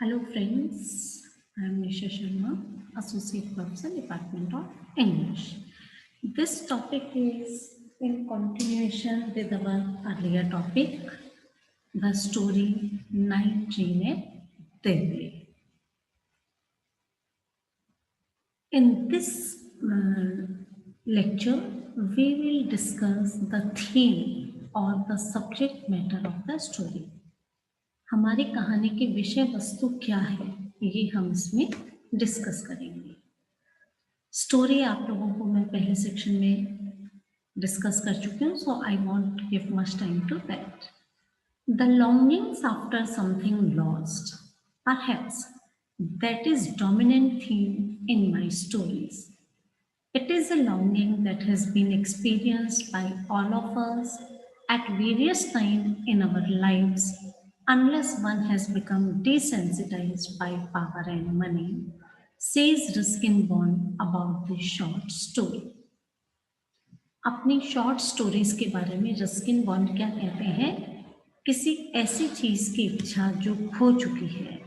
Hello friends, I am Nisha Sharma, Associate Professor, Department of English. This topic is in continuation with our earlier topic, the story Night Train at Delhi. In this lecture, we will discuss the theme or the subject matter of the story. हमारी कहानी की विषय वस्तु क्या है ये हम इसमें डिस्कस करेंगे। स्टोरी आप लोगों को मैं पहले सेक्शन में डिस्कस कर चुकी हूँ, so I won't give much time to that. The longings after something lost, perhaps that is dominant theme in my stories. It is a longing that has been experienced by all of us at various times in our lives, unless one has become desensitized by power and money, says Ruskin Bond about the short story. अपनी short stories के बारे में Ruskin bond क्या कहते हैं? किसी ऐसी चीज की इच्छा जो खो चुकी है,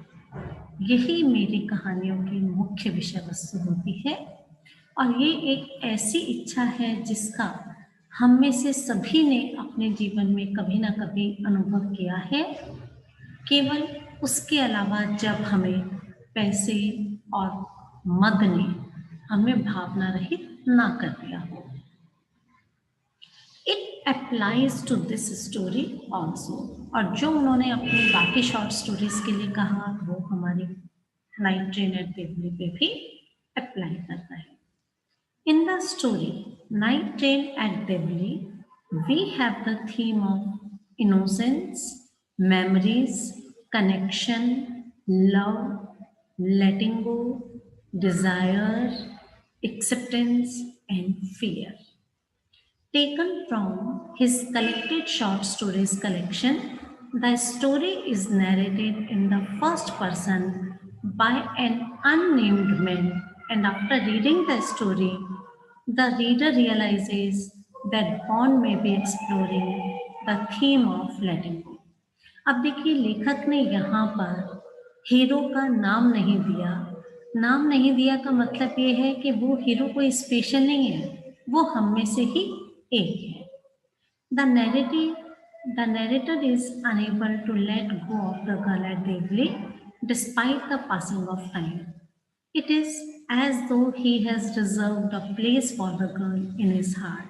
यही मेरी कहानियों की मुख्य विषय वस्तु होती है। और ये एक ऐसी इच्छा है जिसका हम में से सभी ने अपने जीवन में कभी ना कभी अनुभव किया है, केवल उसके अलावा जब हमें पैसे और मद ने हमें भावना रहित ना कर दिया हो। It applies to this story also, और जो उन्होंने अपनी बाकी शॉर्ट स्टोरीज के लिए कहा वो हमारी नाइट ट्रेन एट दिल्ली पे भी अप्लाई करता है। In the story Night Train at Delhi, we have the theme of innocence, memories, connection, love, letting go, desire, acceptance, and fear. Taken from his collected short stories collection, the story is narrated in the first person by an unnamed man, and after reading the story, the reader realizes that Bond may be exploring the theme of letting go. अब देखिए, लेखक ने यहाँ पर hero का नाम नहीं दिया। नाम नहीं दिया का मतलब ये है कि वो हीरो कोई स्पेशल नहीं है, वो हम में से ही एक है। The narrator is unable to let go of the girl at Devli despite the passing of time. It is as though he has reserved a place for the girl in his heart.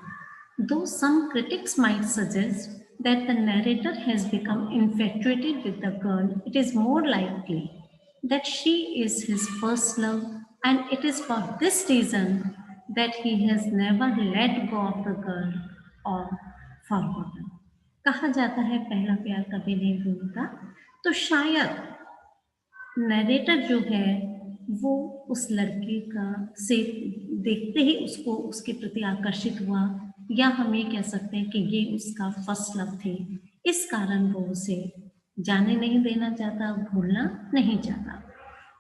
Though some critics might suggest that the narrator has become infatuated with the girl, it is more likely that she is his first love, and it is for this reason that he has never let go of the girl or forgotten. कहा जाता है पहला प्यार कभी नहीं भूलता, तो शायद नरेटर जो है वो उस लड़की का से देखते ही उसको उसके प्रति आकर्षित हुआ, या हम ये कह सकते हैं कि ये उसका फर्स्ट लव थी, इस कारण वो उसे जाने नहीं देना चाहता, भूलना नहीं चाहता।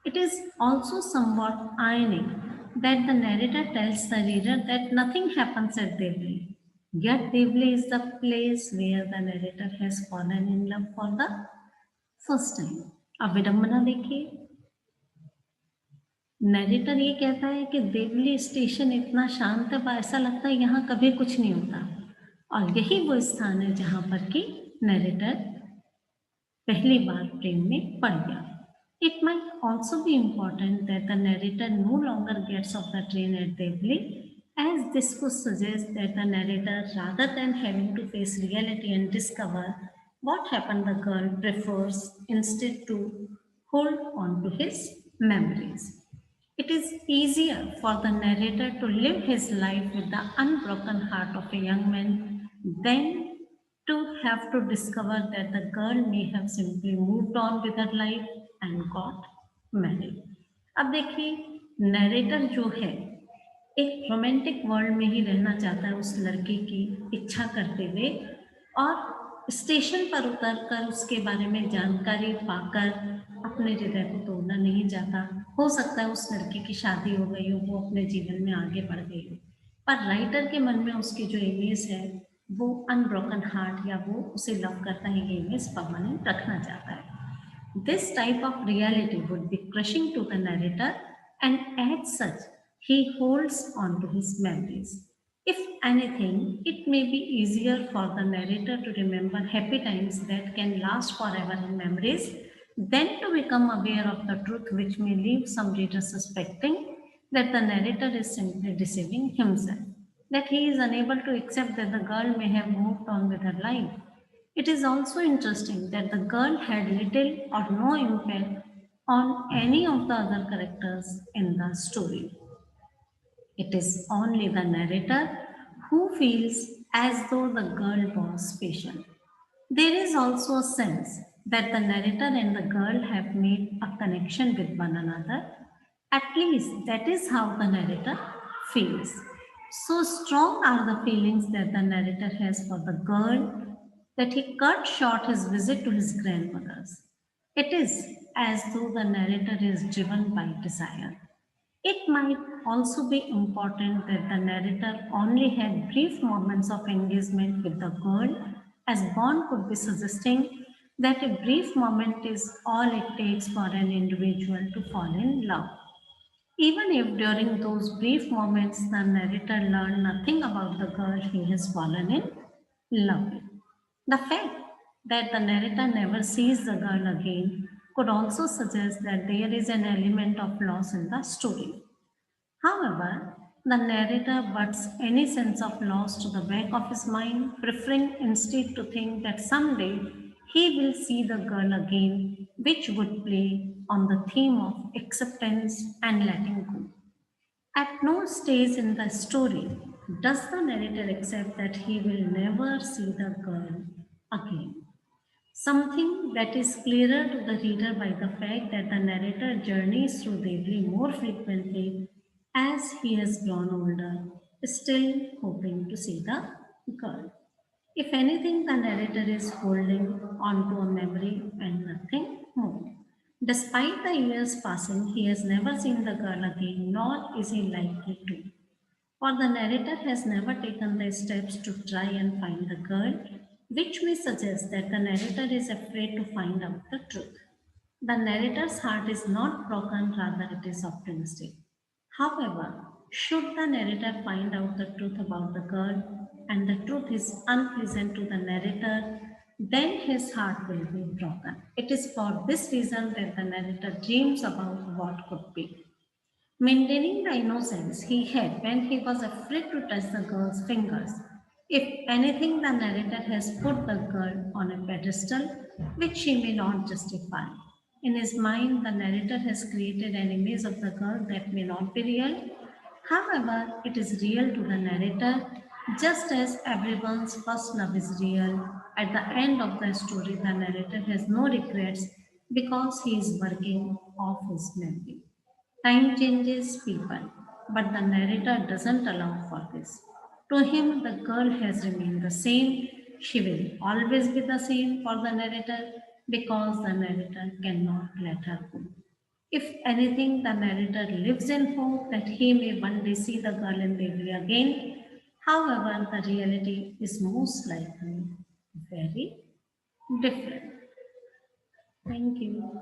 It is also somewhat ironic that the narrator tells the reader that nothing happens at Devli, yet Devli is the place where the narrator has fallen in love for the first time. अब विडंबना देखिए, narrator ये कहता है कि Deoli station इतना शांत है, ऐसा लगता है यहाँ कभी कुछ नहीं होता, और यही वो स्थान है जहाँ पर कि नरेटर पहली बार प्रेम में पड़ गया। It might also be important that the narrator no longer gets off the train at Devli, as this could suggest that the narrator, rather than having to face reality and discover what happened, the girl prefers instead to hold on to his memories. It is easier for the narrator to live his life with the unbroken heart of a young man than to have to discover that the girl may have simply moved on with her life and got married. अब देखिए, narrator जो है एक romantic world में ही रहना चाहता है उस लड़की की इच्छा करते हुए, और स्टेशन पर उतरकर उसके बारे में जानकारी पाकर अपने हृदय को तोड़ना नहीं चाहता। हो सकता है उस लड़की की शादी हो गई हो, वो अपने जीवन में आगे बढ़ गई हो, पर राइटर के मन में उसकी जो इमेज है वो अनब्रोकन हार्ट, या वो उसे लव करता है, ये इमेज परमानेंट रखना चाहता है। This type of reality would be crushing to the narrator, and as such, he holds on to his memories. If anything, it may be easier for the narrator to remember happy times that can last forever in memories than to become aware of the truth, which may leave some readers suspecting that the narrator is simply deceiving himself, that he is unable to accept that the girl may have moved on with her life. It is also interesting that the girl had little or no impact on any of the other characters in the story. It is only the narrator who feels as though the girl was special. There is also a sense that the narrator and the girl have made a connection with one another. At least that is how the narrator feels. So strong are the feelings that the narrator has for the girl that he cut short his visit to his grandmother's. It is as though the narrator is driven by desire. It might also be important that the narrator only had brief moments of engagement with the girl, as Bond could be suggesting that a brief moment is all it takes for an individual to fall in love. Even if during those brief moments the narrator learned nothing about the girl he has fallen in love with. The fact that the narrator never sees the girl again could also suggest that there is an element of loss in the story. However, the narrator butts any sense of loss to the back of his mind, preferring instead to think that someday he will see the girl again, which would play on the theme of acceptance and letting go. At no stage in the story does the narrator accept that he will never see the girl again. Something that is clearer to the reader by the fact that the narrator journeys through Devli more frequently as he has grown older, still hoping to see the girl. If anything, the narrator is holding on to a memory and nothing more. Despite the years passing, he has never seen the girl again, nor is he likely to. For the narrator has never taken the steps to try and find the girl, which may suggest that the narrator is afraid to find out the truth. The narrator's heart is not broken, rather, it is optimistic. However, should the narrator find out the truth about the girl and the truth is unpleasant to the narrator, then his heart will be broken. It is for this reason that the narrator dreams about what could be. Maintaining the innocence he had when he was afraid to touch the girl's fingers. If anything, the narrator has put the girl on a pedestal which she may not justify. In his mind, the narrator has created an image of the girl that may not be real. However, it is real to the narrator, just as everyone's first love is real. At the end of the story, the narrator has no regrets because he is working off his memory. Time changes people, but the narrator doesn't allow for this. To him, the girl has remained the same. She will always be the same for the narrator because the narrator cannot let her go. If anything, the narrator lives in hope that he may one day see the girl in Devli again. However, the reality is most likely very different. Thank you.